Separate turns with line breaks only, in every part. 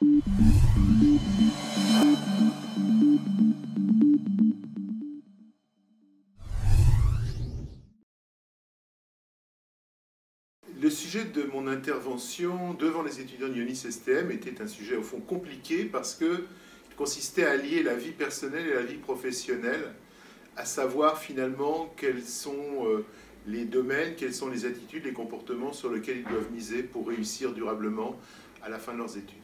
Le sujet de mon intervention devant les étudiants de Ionis STM était un sujet au fond compliqué parce qu'il consistait à lier la vie personnelle et la vie professionnelle, à savoir finalement quels sont les domaines, quelles sont les attitudes, les comportements sur lesquels ils doivent miser pour réussir durablement à la fin de leurs études.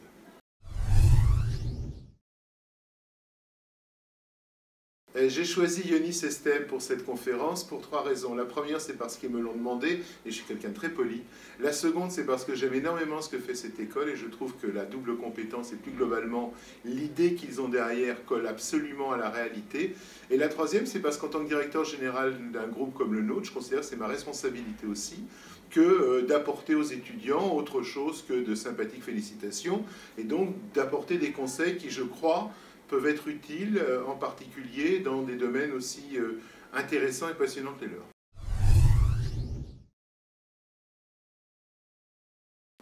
J'ai choisi Ionis STM pour cette conférence pour 3 raisons. La première, c'est parce qu'ils me l'ont demandé, et je suis quelqu'un de très poli. La seconde, c'est parce que j'aime énormément ce que fait cette école, et je trouve que la double compétence, et plus globalement, l'idée qu'ils ont derrière colle absolument à la réalité. Et la troisième, c'est parce qu'en tant que directeur général d'un groupe comme le nôtre, je considère que c'est ma responsabilité aussi, que d'apporter aux étudiants autre chose que de sympathiques félicitations, et donc d'apporter des conseils qui, je crois, peuvent être utiles, en particulier dans des domaines aussi intéressants et passionnants que les leurs.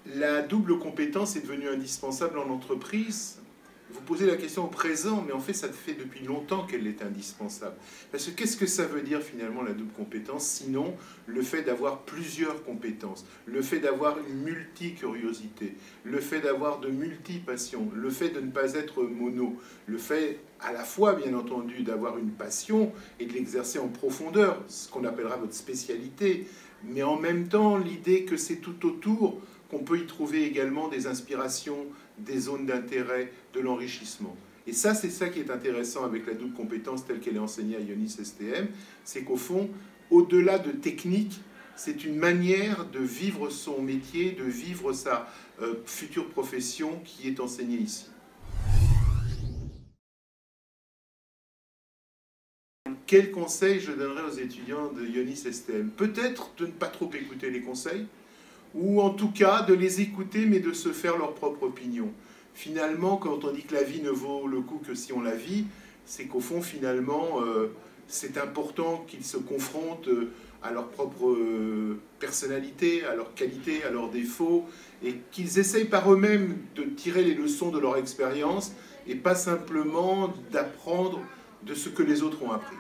La double compétence est devenue indispensable en entreprise. Vous posez la question au présent, mais en fait, ça fait depuis longtemps qu'elle est indispensable. Parce que qu'est-ce que ça veut dire finalement la double compétence, sinon le fait d'avoir plusieurs compétences, le fait d'avoir une multi-curiosité, le fait d'avoir de multi-passions, le fait de ne pas être mono, le fait à la fois, bien entendu, d'avoir une passion et de l'exercer en profondeur, ce qu'on appellera votre spécialité, mais en même temps, l'idée que c'est tout autour, qu'on peut y trouver également des inspirations, des zones d'intérêt, de l'enrichissement. Et ça, c'est ça qui est intéressant avec la double compétence telle qu'elle est enseignée à Ionis STM, c'est qu'au fond, au-delà de technique, c'est une manière de vivre son métier, de vivre sa future profession qui est enseignée ici. Quel conseil je donnerais aux étudiants de Ionis STM? Peut-être de ne pas trop écouter les conseils, ou en tout cas de les écouter mais de se faire leur propre opinion. Finalement, quand on dit que la vie ne vaut le coup que si on la vit, c'est qu'au fond, finalement, c'est important qu'ils se confrontent à leur propre personnalité, à leurs qualités, à leurs défauts, et qu'ils essayent par eux-mêmes de tirer les leçons de leur expérience, et pas simplement d'apprendre de ce que les autres ont appris.